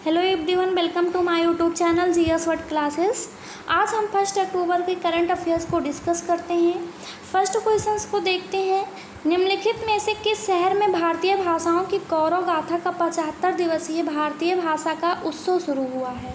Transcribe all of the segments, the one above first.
Hello everyone, welcome to my YouTube channel GS word classes. आज हम 1 अक्टूबर के current affairs को डिस्कस करते हैं। फर्स्ट क्वेश्चंस को देखते हैं। निम्नलिखित में से किस शहर में भारतीय भाषाओं की गौरव गाथा का 75 दिवसीय भारतीय भाषा का उत्सव शुरू हुआ है?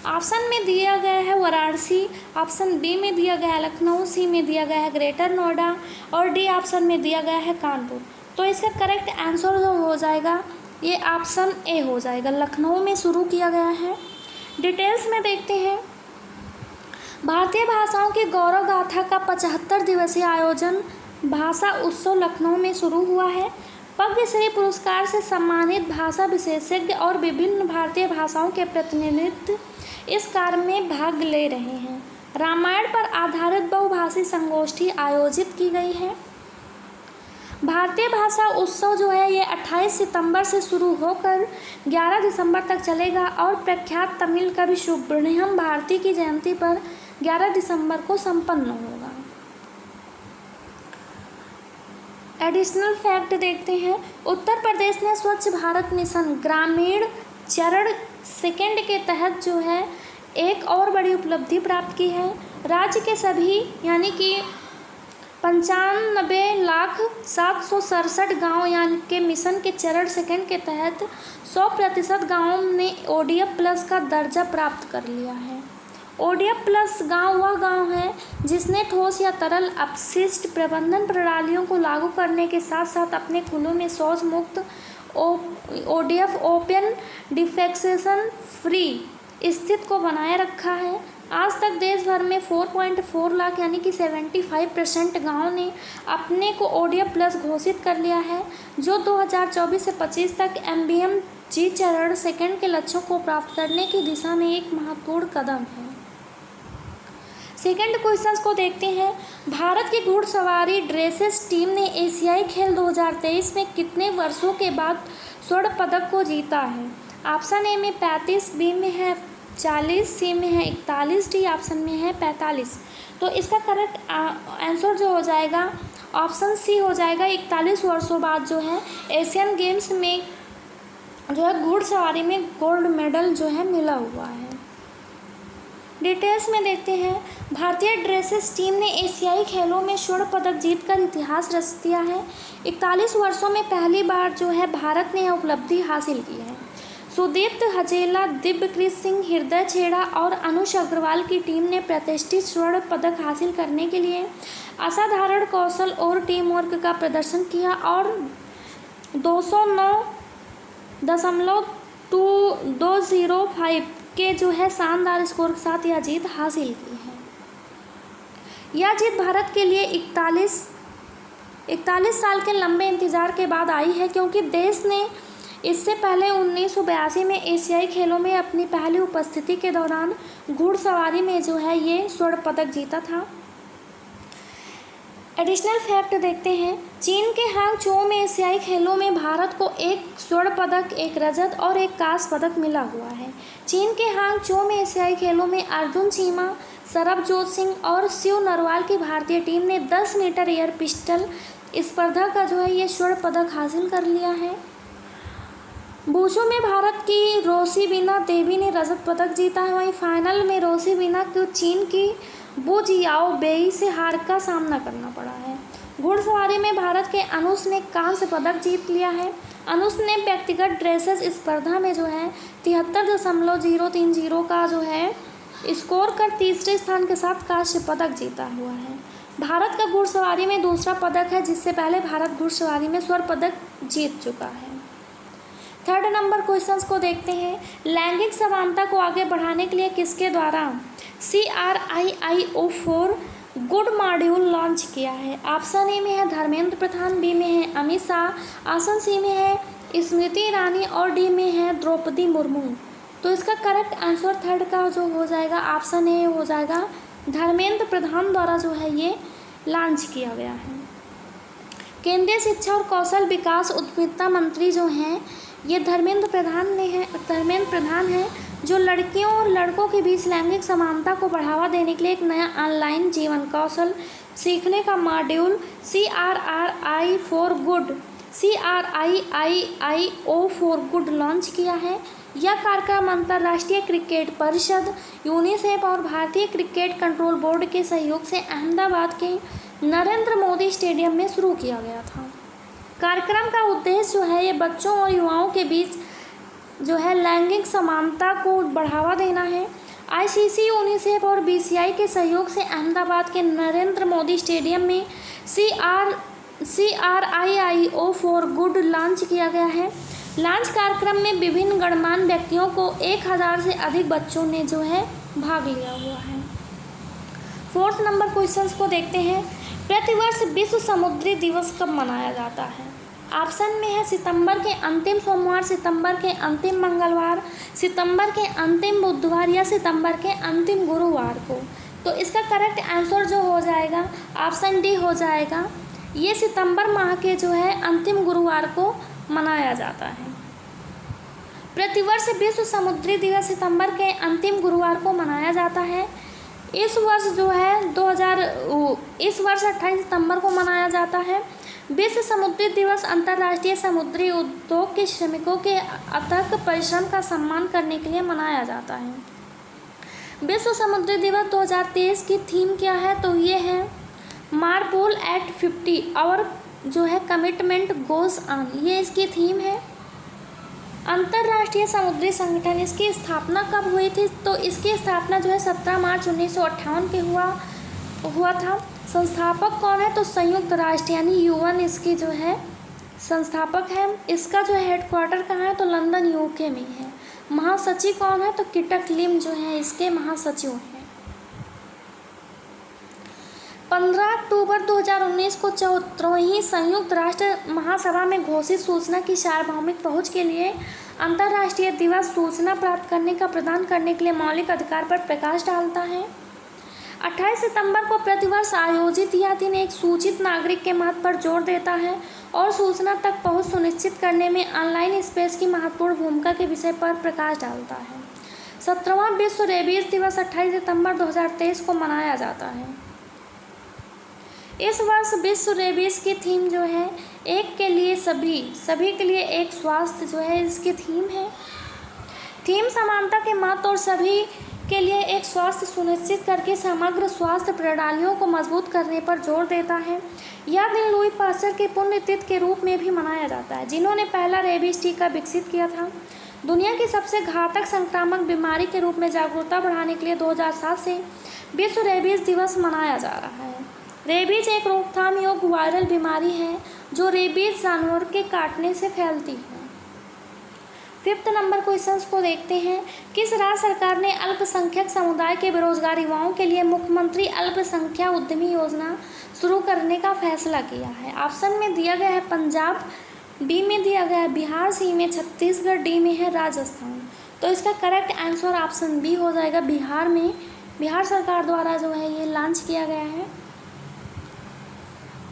ऑप्शन में दिया गया है वाराणसी, ऑप्शन बी में दिया गया है लखनऊ, सी में दिया गया है ग्रेटर नोएडा और डी ऑप्शन में दिया गया है कानपुर। तो इसका करेक्ट आंसर जो हो जाएगा ये ऑप्शन ए हो जाएगा, लखनऊ में शुरू किया गया है। डिटेल्स में देखते हैं। भारतीय भाषाओं की गौरव गाथा का 75 दिवसीय आयोजन भाषा उत्सव लखनऊ में शुरू हुआ है। पद्मश्री पुरस्कार से सम्मानित भाषा विशेषज्ञ और विभिन्न भारतीय भाषाओं के प्रतिनिधि इस कार्य में भाग ले रहे हैं। रामायण पर आधारित बहुभाषी संगोष्ठी आयोजित की गई है। भारतीय भाषा उत्सव जो है ये 28 सितंबर से शुरू होकर 11 दिसंबर तक चलेगा और प्रख्यात तमिल कवि सुब्रमण्यम भारती की जयंती पर 11 दिसंबर को संपन्न होगा। एडिशनल फैक्ट देखते हैं। उत्तर प्रदेश ने स्वच्छ भारत मिशन ग्रामीण चरण सेकंड के तहत जो है एक और बड़ी उपलब्धि प्राप्त की है। राज्य के सभी यानी कि 95,0767 गाँव यानी के मिशन के चरण सेकंड के तहत 100% गाँवों ने ODF प्लस का दर्जा प्राप्त कर लिया है। ODF प्लस गाँव वह गाँव है जिसने ठोस या तरल अपशिष्ट प्रबंधन प्रणालियों को लागू करने के साथ साथ अपने खुलों में शौच मुक्त ODF ओपन डिफेकेशन फ्री स्थिति को बनाए रखा है। आज तक देश भर में 4.4 लाख यानी कि 75% गाँव ने अपने को ODF प्लस घोषित कर लिया है, जो 2024 से 25 तक MBMG चरण सेकंड के लक्ष्यों को प्राप्त करने की दिशा में एक महत्वपूर्ण कदम है। सेकंड क्वेश्चन को देखते हैं। भारत की घुड़सवारी ड्रेसेस टीम ने एशियाई खेल 2023 में कितने वर्षों के बाद स्वर्ण पदक को जीता है? ऑप्शन ए में 35, बी में है 40, सी में है 41, डी ऑप्शन में है 45। तो इसका करेक्ट आंसर जो हो जाएगा ऑप्शन सी हो जाएगा। 41 वर्षों बाद जो है एशियन गेम्स में जो है घुड़सवारी में गोल्ड मेडल जो है मिला हुआ है। डिटेल्स में देखते हैं। भारतीय ड्रेसेस टीम ने एशियाई खेलों में स्वर्ण पदक जीतकर इतिहास रच दिया है। 41 वर्षों में पहली बार जो है भारत ने यह उपलब्धि हासिल की है। सुदीप्त हजेला, दिव्यकृत सिंह, हृदय छेड़ा और अनुष अग्रवाल की टीम ने प्रतिष्ठित स्वर्ण पदक हासिल करने के लिए असाधारण कौशल और टीम वर्क का प्रदर्शन किया और 209.205 के जो है शानदार स्कोर के साथ यह जीत हासिल की है। यह जीत भारत के लिए 41 साल के लंबे इंतजार के बाद आई है, क्योंकि देश ने इससे पहले 1982 में एशियाई खेलों में अपनी पहली उपस्थिति के दौरान घुड़सवारी में जो है ये स्वर्ण पदक जीता था। एडिशनल फैक्ट देखते हैं। चीन के हांगझोउ में एशियाई खेलों में भारत को एक स्वर्ण पदक, एक रजत और एक कांस्य पदक मिला हुआ है। चीन के हांगझोउ में एशियाई खेलों में अर्जुन चीमा, सरबजोत सिंह और शिव नरवाल की भारतीय टीम ने 10 मीटर एयर पिस्टल स्पर्धा का जो है ये स्वर्ण पदक हासिल कर लिया है। वुशु में भारत की रोशिबिना देवी ने रजत पदक जीता है। वहीं फाइनल में रोशिबिना को चीन की बू जियाओ बेई से हार का सामना करना पड़ा है। घुड़सवारी में भारत के अनुष ने कांस्य पदक जीत लिया है। अनुष ने व्यक्तिगत ड्रेसेस स्पर्धा में जो है 73.030 का जो है स्कोर कर तीसरे स्थान के साथ कांस्य पदक जीता हुआ है। भारत का घुड़सवारी में दूसरा पदक है, जिससे पहले भारत घुड़सवारी में स्वर्ण पदक जीत चुका है। थर्ड नंबर क्वेश्चंस को देखते हैं। लैंगिक समानता को आगे बढ़ाने के लिए किसके द्वारा CRIIO4 गुड मॉड्यूल लॉन्च किया है? ऑप्शन ए में है धर्मेंद्र प्रधान, बी में है अमित शाह, ऑप्शन सी में है स्मृति ईरानी और डी में है द्रौपदी मुर्मू। तो इसका करेक्ट आंसर थर्ड का जो हो जाएगा ऑप्शन ए हो जाएगा, धर्मेंद्र प्रधान द्वारा जो है ये लॉन्च किया गया है। केंद्रीय शिक्षा और कौशल विकास उद्यमिता मंत्री जो हैं ये धर्मेंद्र प्रधान हैं, जो लड़कियों और लड़कों के बीच लैंगिक समानता को बढ़ावा देने के लिए एक नया ऑनलाइन जीवन कौशल सीखने का module CRII4 good CRIIO for good launch किया है। यह कार्यक्रम अंतर्राष्ट्रीय क्रिकेट परिषद, यूनिसेफ और भारतीय क्रिकेट कंट्रोल बोर्ड के सहयोग से अहमदाबाद के नरेंद्र मोदी स्टेडियम में शुरू किया गया था। कार्यक्रम का उद्देश्य जो है ये बच्चों और युवाओं के बीच जो है लैंगिक समानता को बढ़ावा देना है। ICC, यूनिसेफ और BCI के सहयोग से अहमदाबाद के नरेंद्र मोदी स्टेडियम में CRIIO फॉर गुड लॉन्च किया गया है। लॉन्च कार्यक्रम में विभिन्न गणमान्य व्यक्तियों को 1000 से अधिक बच्चों ने जो है भाग लिया हुआ है। 4th नंबर क्वेश्चंस को देखते हैं। प्रतिवर्ष विश्व समुद्री दिवस कब मनाया जाता है? ऑप्शन में है सितंबर के अंतिम सोमवार, सितंबर के अंतिम मंगलवार, सितंबर के अंतिम बुधवार या सितंबर के अंतिम गुरुवार को। तो इसका करेक्ट आंसर जो हो जाएगा ऑप्शन डी हो जाएगा। ये सितंबर माह के जो है अंतिम गुरुवार को मनाया जाता है। प्रतिवर्ष विश्व समुद्री दिवस सितंबर के अंतिम गुरुवार को मनाया जाता है। इस वर्ष जो है इस वर्ष 28 सितंबर को मनाया जाता है। विश्व समुद्री दिवस अंतर्राष्ट्रीय समुद्री उद्योग के श्रमिकों के अथक परिश्रम का सम्मान करने के लिए मनाया जाता है। विश्व समुद्री दिवस 2023 की थीम क्या है? तो ये है मार्पोल एट 50 और जो है कमिटमेंट गोज ऑन, ये इसकी थीम है। अंतर्राष्ट्रीय समुद्री संगठन, इसकी स्थापना कब हुई थी? तो इसकी स्थापना जो है 17 मार्च 1958 के हुआ था। संस्थापक कौन है? तो संयुक्त राष्ट्र यानी UN इसकी जो है संस्थापक है। इसका जो हेडक्वार्टर कहाँ है? तो लंदन UK में है। महासचिव कौन है? तो किटक लिम जो है इसके महासचिव हैं। 15 अक्टूबर 2019 को 74वीं संयुक्त राष्ट्र महासभा में घोषित सूचना की सार्वभौमिक पहुंच के लिए अंतर्राष्ट्रीय दिवस सूचना प्राप्त करने का प्रदान करने के लिए मौलिक अधिकार पर प्रकाश डालता है। 28 सितंबर को प्रतिवर्ष आयोजित यह दिन एक सूचित नागरिक के महत्व पर जोर देता है और सूचना तक पहुंच सुनिश्चित करने में ऑनलाइन स्पेस की महत्वपूर्ण भूमिका के विषय पर प्रकाश डालता है। 17वां विश्व रेबीज दिवस 28 सितंबर 2023 को मनाया जाता है। इस वर्ष विश्व रेबीज की थीम जो है एक के लिए सभी के लिए एक स्वास्थ्य जो है इसकी थीम है। थीम समानता के महत्व और सभी के लिए एक स्वास्थ्य सुनिश्चित करके समग्र स्वास्थ्य प्रणालियों को मजबूत करने पर जोर देता है। यह दिन लुई पास्चर के पुण्यतिथि के रूप में भी मनाया जाता है, जिन्होंने पहला रेबीज टीका विकसित किया था। दुनिया की सबसे घातक संक्रामक बीमारी के रूप में जागरूकता बढ़ाने के लिए 2007 से विश्व रेबीज दिवस मनाया जा रहा है। रेबीज एक रोकथाम योग्य वायरल बीमारी है जो रेबीज जानवर के काटने से फैलती है। 5th नंबर क्वेश्चंस को देखते हैं। किस राज्य सरकार ने अल्पसंख्यक समुदाय के बेरोजगार युवाओं के लिए मुख्यमंत्री अल्पसंख्यक उद्यमी योजना शुरू करने का फैसला किया है? ऑप्शन में दिया गया है पंजाब, बी में दिया गया है बिहार, सी में छत्तीसगढ़, डी में है राजस्थान। तो इसका करेक्ट आंसर ऑप्शन बी हो जाएगा। बिहार सरकार द्वारा जो है ये लॉन्च किया गया है।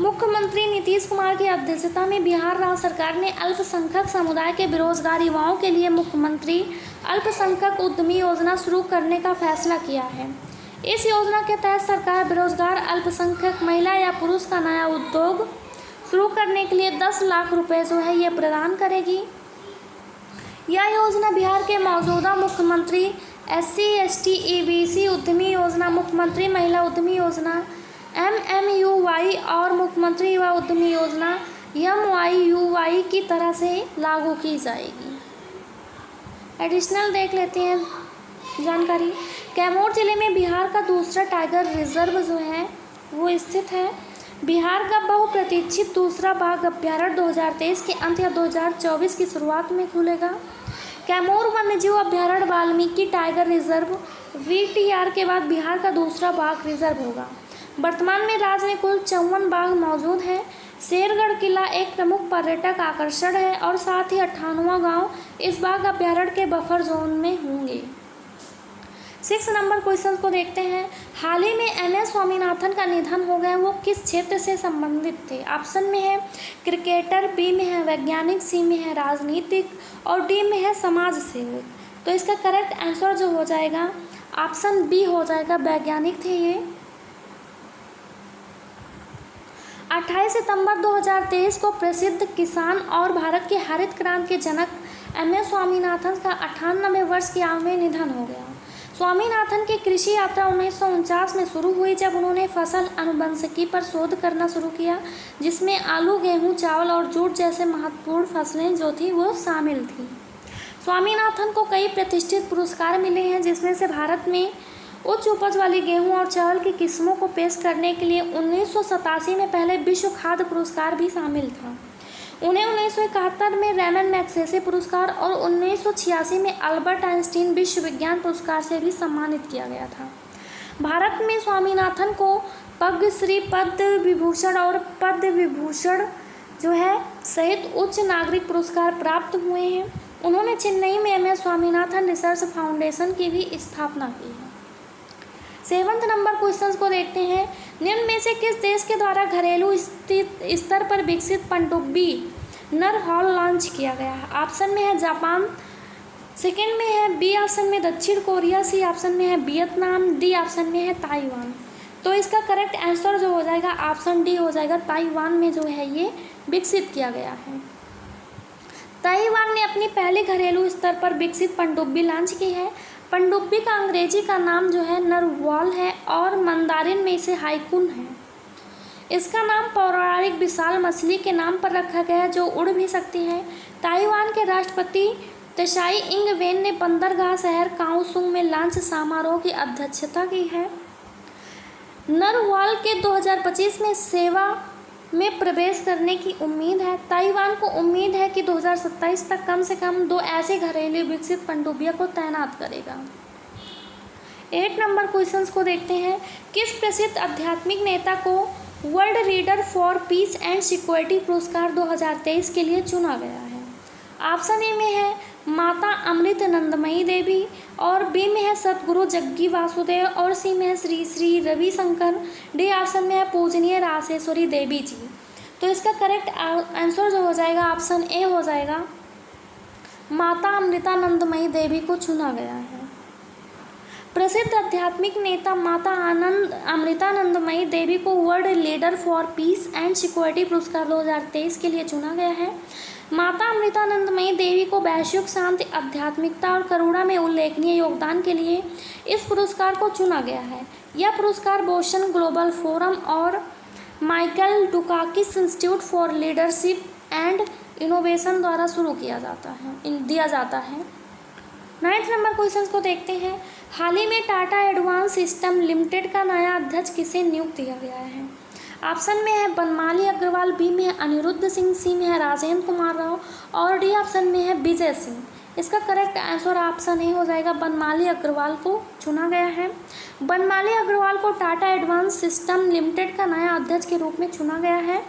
मुख्यमंत्री नीतीश कुमार की अध्यक्षता में बिहार राज्य सरकार ने अल्पसंख्यक समुदाय के बेरोजगार युवाओं के लिए मुख्यमंत्री अल्पसंख्यक उद्यमी योजना शुरू करने का फैसला किया है। इस योजना के तहत सरकार बेरोजगार अल्पसंख्यक महिला या पुरुष का नया उद्योग शुरू करने के लिए 10 लाख रुपए जो है ये प्रदान करेगी। यह योजना बिहार के मौजूदा मुख्यमंत्री SC ST EBC उद्यमी योजना, मुख्यमंत्री महिला उद्यमी योजना MMUY और मुख्यमंत्री युवा उद्यमी योजना MYUY की तरह से लागू की जाएगी। एडिशनल देख लेते हैं जानकारी। कैमूर जिले में बिहार का दूसरा टाइगर रिजर्व जो है वो स्थित है। बिहार का बहुप्रतीक्षित दूसरा बाघ अभ्यारण्य 2023 के अंत या 2024 की शुरुआत में खुलेगा। कैमूर वन्यजीव अभ्यारण्य वाल्मीकि टाइगर रिजर्व VTR के बाद बिहार का दूसरा बाघ रिजर्व होगा। वर्तमान में राज्य में कुल 54 बाघ मौजूद हैं। शेरगढ़ किला एक प्रमुख पर्यटक आकर्षण है और साथ ही 98वां गांव इस बाघ अभ्यारण्य के बफर जोन में होंगे। 6 नंबर क्वेश्चन को देखते हैं। हाल ही में MS स्वामीनाथन का निधन हो गया, वो किस क्षेत्र से संबंधित थे? ऑप्शन में है क्रिकेटर, बी में है वैज्ञानिक, सी में है राजनीतिक और डी में है समाज सेवक। तो इसका करेक्ट आंसर जो हो जाएगा ऑप्शन बी हो जाएगा, वैज्ञानिक थे ये। 28 सितंबर 2023 को प्रसिद्ध किसान और भारत के हरित क्रांति के जनक एम.एस. स्वामीनाथन का 98 वर्ष की आयु में निधन हो गया। स्वामीनाथन की कृषि यात्रा 1949 में शुरू हुई, जब उन्होंने फसल अनुवंशिकी पर शोध करना शुरू किया, जिसमें आलू, गेहूं, चावल और जूट जैसे महत्वपूर्ण फसलें जो थी वो शामिल थी। स्वामीनाथन को कई प्रतिष्ठित पुरस्कार मिले हैं, जिसमें से भारत में उच्च उपज वाली गेहूं और चावल की किस्मों को पेश करने के लिए 1987 में पहले विश्व खाद्य पुरस्कार भी शामिल था। उन्हें 1971 में रैमन मैग्सेसे पुरस्कार और 1986 में अल्बर्ट आइंस्टीन विश्व विज्ञान पुरस्कार से भी सम्मानित किया गया था। भारत में स्वामीनाथन को पद्मश्री, पद्म विभूषण और पद्म विभूषण जो है सहित उच्च नागरिक पुरस्कार प्राप्त हुए हैं। उन्होंने चेन्नई में एम.एस. स्वामीनाथन रिसर्च फाउंडेशन की भी स्थापना की है। 7 नंबर क्वेश्चन को देखते हैं। निम्न में से किस देश के द्वारा घरेलू स्तर पर विकसित पनडुब्बी नरहॉल लॉन्च किया गया है? ऑप्शन में है जापान, सेकंड में है बी ऑप्शन में दक्षिण कोरिया, सी ऑप्शन में है वियतनाम, डी ऑप्शन में है ताइवान। तो इसका करेक्ट आंसर जो हो जाएगा ऑप्शन डी हो जाएगा। ताइवान में जो है ये विकसित किया गया है। ताइवान ने अपनी पहली घरेलू स्तर पर विकसित पनडुब्बी लॉन्च की है। पनडुब्बी का अंग्रेजी का नाम जो है नरवाल है और मंदारिन में इसे हाइकुन है। इसका नाम पौराणिक विशाल मछली के नाम पर रखा गया है जो उड़ भी सकती है। ताइवान के राष्ट्रपति त्साई इंग-वेन ने बंदरगाह शहर काओसुंग में लॉन्च समारोह की अध्यक्षता की है। नरवाल के 2025 में सेवा में प्रवेश करने की उम्मीद है। ताइवान को उम्मीद है कि 2027 तक कम से कम 2 ऐसे घरेलू विकसित पनडुब्बियों को तैनात करेगा। 8 नंबर क्वेश्चंस को देखते हैं। किस प्रसिद्ध आध्यात्मिक नेता को world leader for piece and security पुरस्कार 2023 के लिए चुना गया है? ऑप्शन ए में है माता अमृतानंदमयी देवी, और बी में है सतगुरु जग्गी वासुदेव, और सी में है श्री श्री रविशंकर, डी ऑप्शन में है पूजनीय राजेश्वरी देवी जी। तो इसका करेक्ट आंसर जो हो जाएगा ऑप्शन ए हो जाएगा। माता अमृतानंदमयी देवी को चुना गया है। प्रसिद्ध आध्यात्मिक नेता माता अमृतानंदमयी देवी को world leader for piece and security पुरस्कार 2023 के लिए चुना गया है। माता अमृतानंदमयी देवी को वैश्विक शांति, आध्यात्मिकता और करुणा में उल्लेखनीय योगदान के लिए इस पुरस्कार को चुना गया है। यह पुरस्कार बोस्टन ग्लोबल फोरम और Michael Dukakis institute for leadership and innovation द्वारा दिया जाता है। 9 नंबर क्वेश्चन को देखते हैं। हाल ही में टाटा एडवांस सिस्टम लिमिटेड का नया अध्यक्ष किसे नियुक्त किया गया है? ऑप्शन में है बनमाली अग्रवाल, बी में है अनिरुद्ध सिंह, सी में है राजेंद्र कुमार राव, और डी ऑप्शन में है विजय सिंह। इसका करेक्ट आंसर ऑप्शन ए हो जाएगा। बनमाली अग्रवाल को चुना गया है। बनमाली अग्रवाल को टाटा एडवांस सिस्टम लिमिटेड का नया अध्यक्ष के रूप में चुना गया है।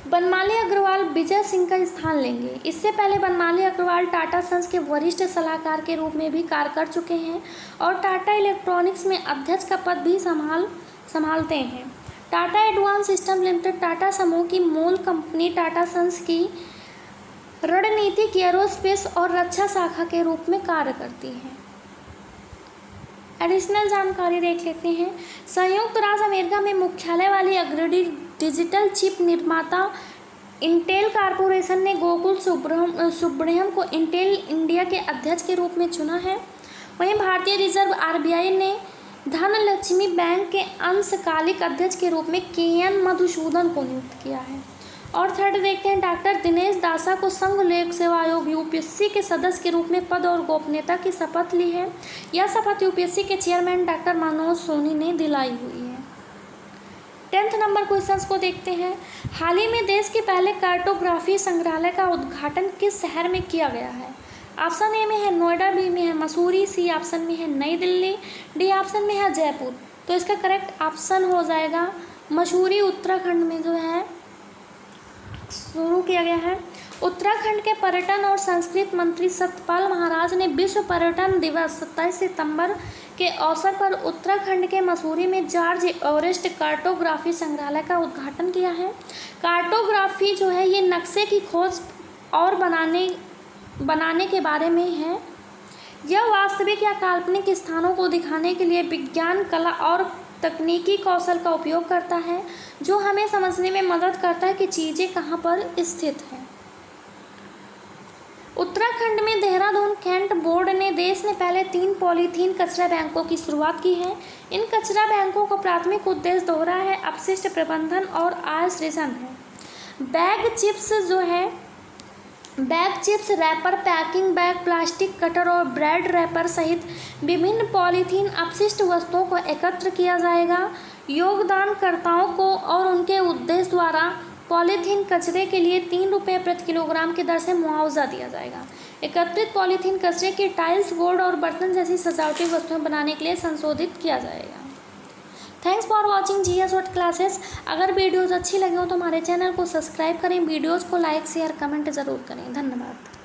बनमाली अग्रवाल विजय सिंह का स्थान लेंगे। इससे पहले बनमाली अग्रवाल टाटा सन्स के वरिष्ठ सलाहकार के रूप में भी कार्य कर चुके हैं और टाटा इलेक्ट्रॉनिक्स में अध्यक्ष का पद भी संभालते हैं। Tata advance system limited Tata समूह की मूल कंपनी टाटा सन्स की रणनीतिक एरोस्पेस और रक्षा शाखा के रूप में कार्य करती है। एडिशनल जानकारी देख लेते हैं। संयुक्त राज्य अमेरिका में मुख्यालय वाली अग्रणी डिजिटल चिप निर्माता इंटेल कॉरपोरेशन ने गोकुल सुब्रह्मण्यम को इंटेल इंडिया के अध्यक्ष के रूप में चुना है। वहीं भारतीय रिजर्व आरबीआई ने धनलक्ष्मी बैंक के अंशकालिक अध्यक्ष के रूप में के.एन. मधुसूदन को नियुक्त किया है। और थर्ड देखते हैं। डॉक्टर दिनेश दासा को संघ लोक सेवा आयोग यूपीएससी के सदस्य के रूप में पद और गोपनीयता की शपथ ली है। यह शपथ यूपीएससी के चेयरमैन डॉक्टर मनोज सोनी ने दिलाई हुई है। 10 नंबर क्वेश्चंस को देखते हैं। हाल ही में देश के पहले कार्टोग्राफी संग्रहालय का उद्घाटन किस शहर में किया गया है? ऑप्शन ए में है नोएडा, बी में है मसूरी, सी ऑप्शन में है नई दिल्ली, डी ऑप्शन में है जयपुर। तो इसका करेक्ट ऑप्शन हो जाएगा मसूरी, उत्तराखंड में जो है शुरू किया गया है। उत्तराखंड के पर्यटन और संस्कृति मंत्री सत्यपाल महाराज ने विश्व पर्यटन दिवस 27 सितंबर के अवसर पर उत्तराखंड के मसूरी में जॉर्ज एवरेस्ट कार्टोग्राफी संग्रहालय का उद्घाटन किया है। कार्टोग्राफी जो है ये नक्शे की खोज और बनाने के बारे में है। यह वास्तविक या काल्पनिक स्थानों को दिखाने के लिए विज्ञान, कला और तकनीकी कौशल का उपयोग करता है जो हमें समझने में मदद करता है कि चीज़ें कहाँ पर स्थित हैं। उत्तराखंड में देहरादून कैंट बोर्ड ने देश में पहले 3 पॉलीथीन कचरा बैंकों की शुरुआत की है। इन कचरा बैंकों का प्राथमिक उद्देश्य दोहरा है, अपशिष्ट प्रबंधन और आय सृजन है। Bag chips, wrapper, packing bag, plastic cutter और ब्रेड रैपर सहित विभिन्न पॉलीथीन अपशिष्ट वस्तुओं को एकत्र किया जाएगा। योगदानकर्ताओं को और उनके उद्देश्य द्वारा पॉलीथीन कचरे के लिए 3 रुपये प्रति किलोग्राम की दर से मुआवजा दिया जाएगा। एकत्रित पॉलीथीन कचरे की टाइल्स, बोर्ड और बर्तन जैसी सजावटी वस्तुएं बनाने के लिए संशोधित किया जाएगा। Thanks for watching GS word classes. अगर वीडियोज़ अच्छी लगी हो तो हमारे चैनल को सब्सक्राइब करें, वीडियोज़ को लाइक शेयर कमेंट ज़रूर करें। धन्यवाद।